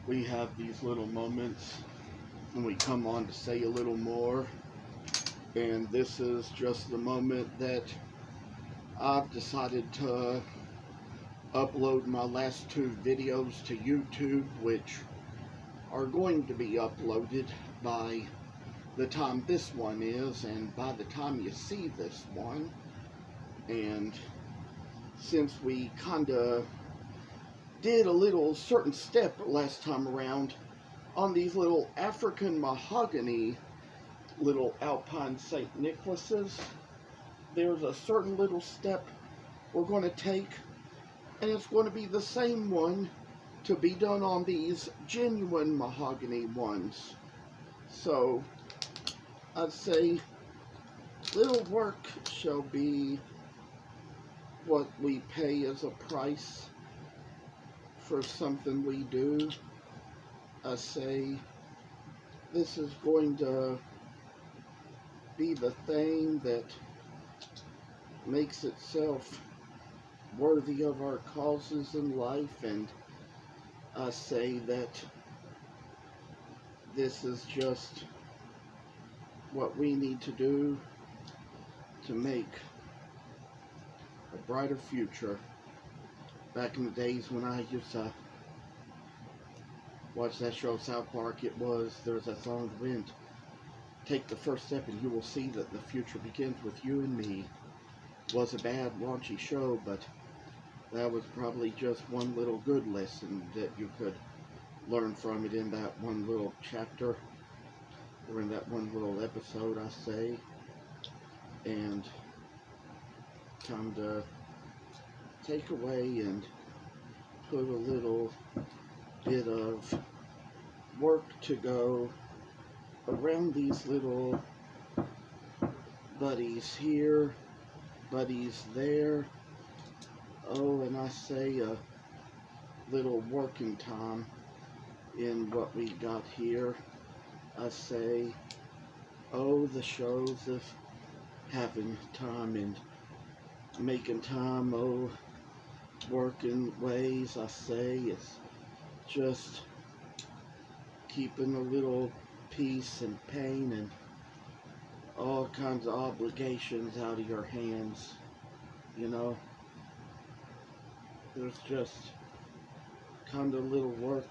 we have these little moments when we come on to say a little more, and this is just the moment that I've decided to upload my last two videos to YouTube, which are going to be uploaded by the time this one is, and by the time you see this one. And since we kind of did a little certain step last time around on these little African mahogany little Alpine St. Nicholases, there's a certain little step we're going to take, and it's going to be the same one to be done on these genuine mahogany ones. So I'd say little work shall be what we pay as a price for something we do. I say this is going to be the thing that makes itself worthy of our causes in life, and I say that this is just what we need to do to make a brighter future. Back in the days when I used to watch that show South Park, there's that song that went, "Take the first step and you will see that the future begins with you and me." It was a bad, raunchy show, but that was probably just one little good lesson that you could learn from it in that one little chapter, or in that one little episode, I say. And time to take away and put a little bit of work to go around these little buddies here, buddies there. Oh, and I say a little working time in what we got here. I say, oh, the shows of having time and making time, oh, working ways. I say it's just keeping a little peace and pain and all kinds of obligations out of your hands, you know. There's just kind of little work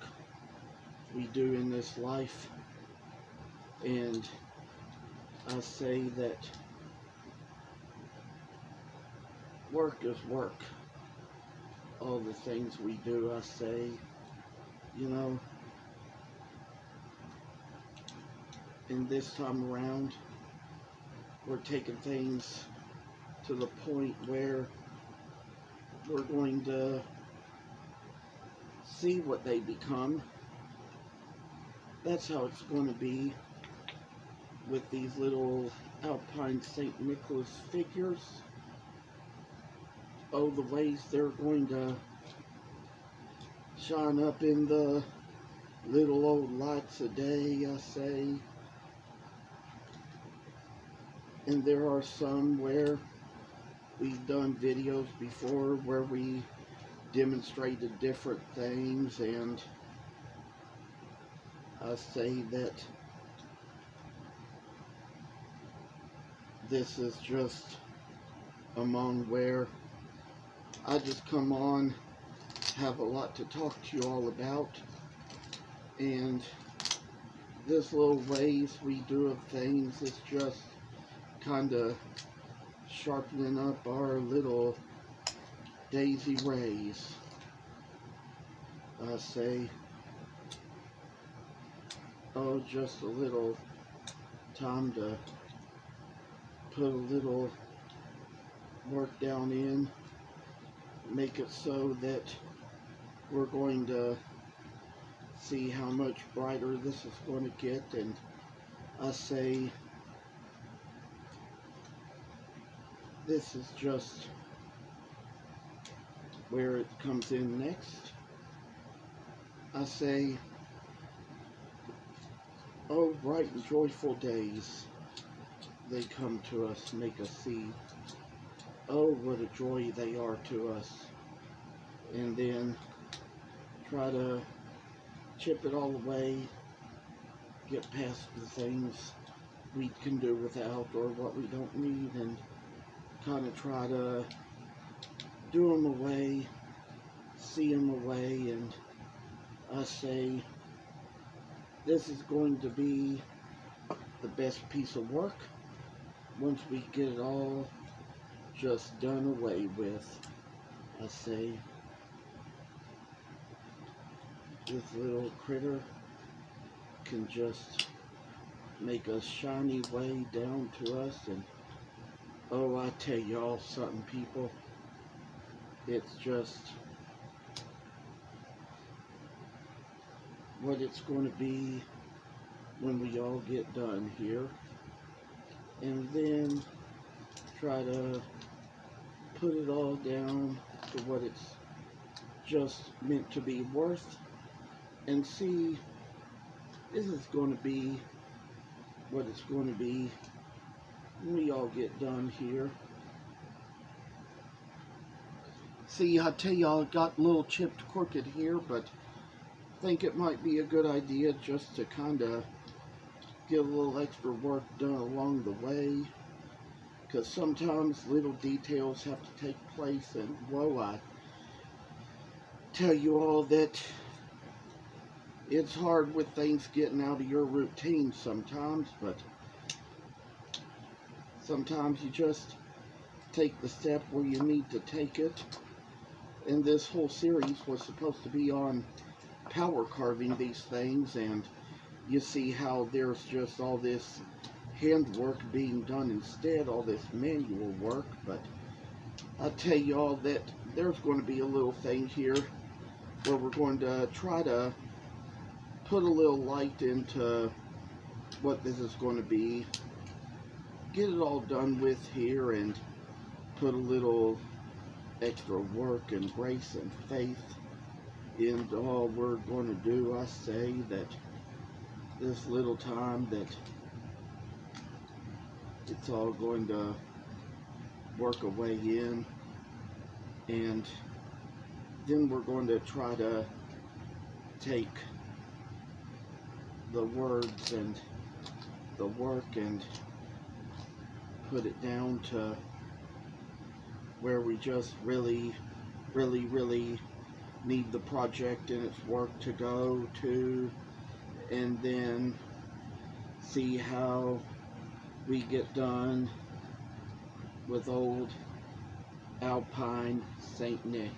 we do in this life, and I say that work is work. All the things we do, I say, you know. And this time around, we're taking things to the point where we're going to see what they become. That's how it's going to be with these little Alpine St. Nicholas figures. Oh, the ways they're going to shine up in the little old lights of day, I say. And there are some where we've done videos before where we demonstrated different things, and I say that this is just among where I just come on, have a lot to talk to you all about, and this little ways we do of things is just kind of sharpening up our little daisy rays. I say, oh, just a little time to put a little work down in, make it so that we're going to see how much brighter this is going to get. And I say, this is just where it comes in next. I say, oh, bright and joyful days, they come to us, make us see. Oh, what a joy they are to us. And then try to chip it all away, get past the things we can do without or what we don't need, and kind of try to do them away, see them away. And I say this is going to be the best piece of work once we get it all just done away with. I say this little critter can just make a shiny way down to us. And oh, I tell y'all something, people, it's just what it's going to be when we all get done here, and then try to put it all down to what it's just meant to be worth, and see this is going to be what it's going to be when we all get done here. See, I tell y'all, it got a little chipped crooked here, but I think it might be a good idea just to kind of get a little extra work done along the way, because sometimes little details have to take place. And whoa, I tell you all that it's hard with things getting out of your routine sometimes, but sometimes you just take the step where you need to take it. And this whole series was supposed to be on power carving these things, and you see how there's just all this handwork being done instead, all this manual work. But I tell y'all that there's going to be a little thing here where we're going to try to put a little light into what this is going to be, get it all done with here, and put a little extra work and grace and faith into all we're going to do. I say that this little time that it's all going to work a way in, and then we're going to try to take the words and the work and put it down to where we just really need the project and its work to go to, and then see how we get done with old Alpine St. Nick.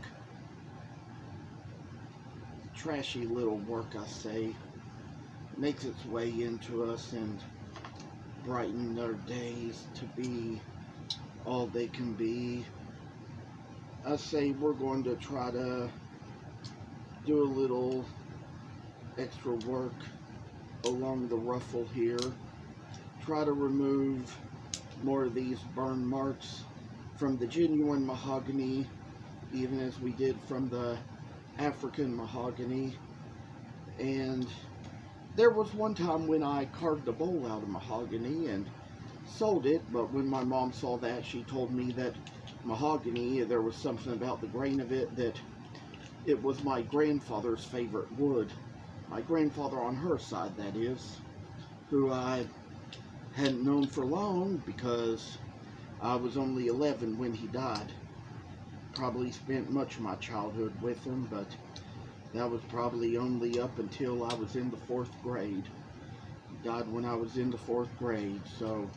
Trashy little work, I say, makes its way into us and brighten our days to be all they can be. I say we're going to try to do a little extra work along the ruffle here, try to remove more of these burn marks from the genuine mahogany, even as we did from the African mahogany. And there was one time when I carved a bowl out of mahogany and sold it, but when my mom saw that, she told me that mahogany, there was something about the grain of it, that it was my grandfather's favorite wood. My grandfather on her side, that is, who I hadn't known for long because I was only 11 when he died. Probably spent much of my childhood with him, but that was probably only up until I was in the 4th grade. He died when I was in the 4th grade, so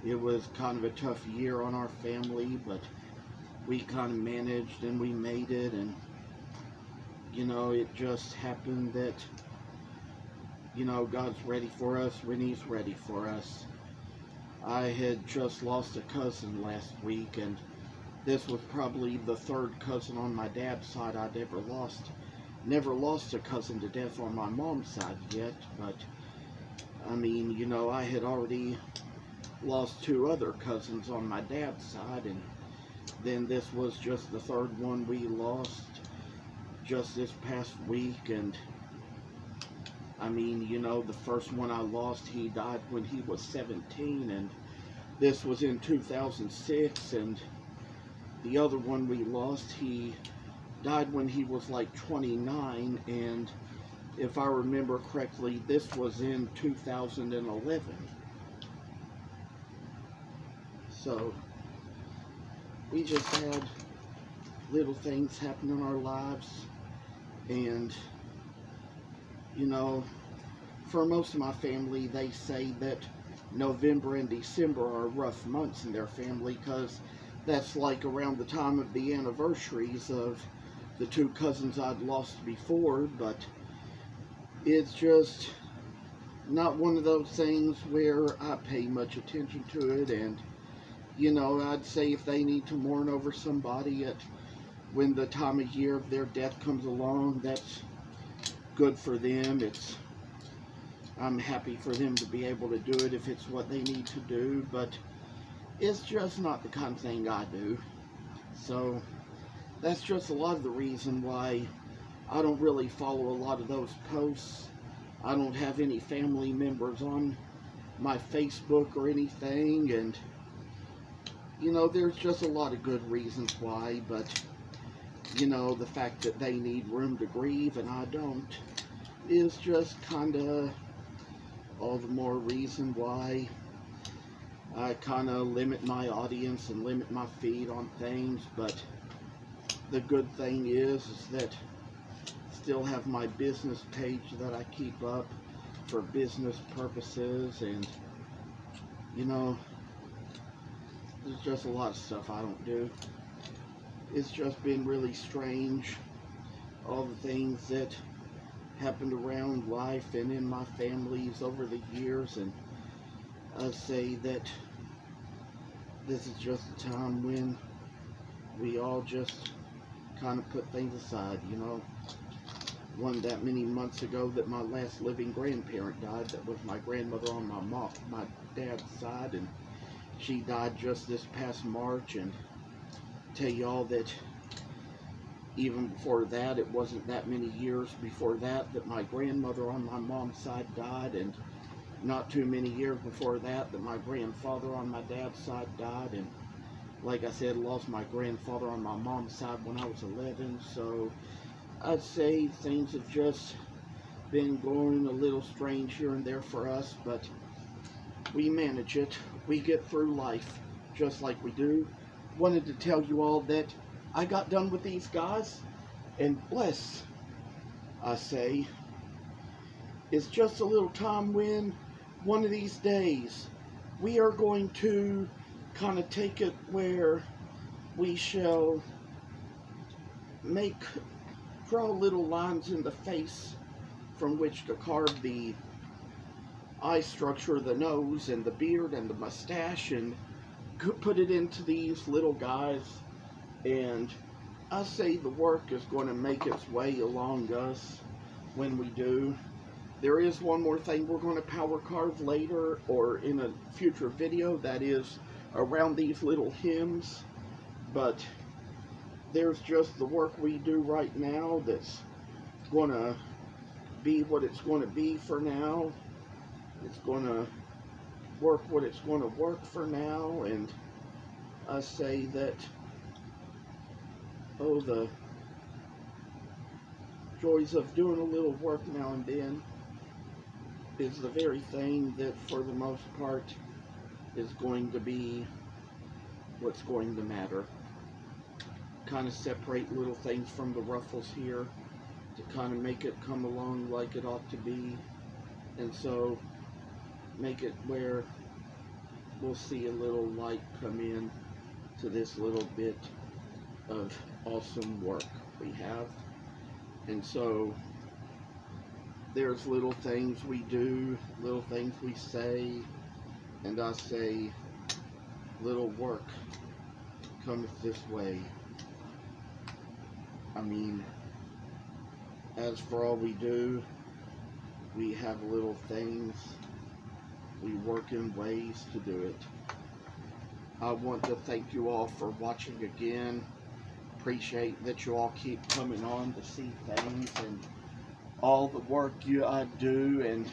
it was kind of a tough year on our family, but we kind of managed and we made it. And you know, it just happened that, you know, God's ready for us when He's ready for us. I had just lost a cousin last week, and this was probably the 3rd cousin on my dad's side I'd ever lost. Never lost a cousin to death on my mom's side yet, but I mean, you know, I had already lost 2 other cousins on my dad's side, and then this was just the 3rd one we lost just this past week. And I mean, you know, the first one I lost, he died when he was 17, and this was in 2006, and the other one we lost, he died when he was like 29, and if I remember correctly, this was in 2011. So we just had little things happen in our lives, and you know, for most of my family, they say that November and December are rough months in their family, because that's like around the time of the anniversaries of the two cousins I'd lost before. But it's just not one of those things where I pay much attention to it. And you know, I'd say if they need to mourn over somebody at when the time of year of their death comes along, that's good for them. I'm happy for them to be able to do it if it's what they need to do, but it's just not the kind of thing I do. So that's just a lot of the reason why I don't really follow a lot of those posts. I don't have any family members on my Facebook or anything, and you know, there's just a lot of good reasons why, but you know, the fact that they need room to grieve and I don't is just kind of all the more reason why I kind of limit my audience and limit my feed on things. But the good thing is that I still have my business page that I keep up for business purposes, and you know, there's just a lot of stuff I don't do. It's just been really strange, all the things that happened around life and in my families over the years, and I say that this is just a time when we all just kind of put things aside. You know, wasn't that many months ago that my last living grandparent died. That was my grandmother on my dad's side, and she died just this past March. And tell y'all that even before that, it wasn't that many years before that that my grandmother on my mom's side died, and not too many years before that that my grandfather on my dad's side died. And like I said, lost my grandfather on my mom's side when I was 11. So I'd say things have just been going a little strange here and there for us, but we manage it. We get through life just like we do. Wanted to tell you all that I got done with these guys, and bless, I say, it's just a little time when one of these days we are going to kind of take it where we shall draw little lines in the face from which to carve the eye structure, the nose and the beard and the mustache, and put it into these little guys. And I say the work is going to make its way along us when we do. There is one more thing we're going to power carve later, or in a future video, that is around these little hymns. But there's just the work we do right now that's going to be what it's going to be for now. It's going to work what it's going to work for now. And I say that, oh, the joys of doing a little work now and then is the very thing that for the most part is going to be what's going to matter. Kind of separate little things from the ruffles here to kind of make it come along like it ought to be, and so make it where we'll see a little light come in to this little bit of awesome work we have. And so there's little things we do, little things we say, and I say little work cometh this way. I mean, as for all we do, we have little things, we work in ways to do it. I want to thank you all for watching again. Appreciate that you all keep coming on to see things and all the work I do, and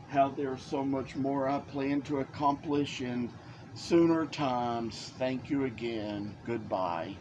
how there's so much more I plan to accomplish in sooner times. Thank you again. Goodbye.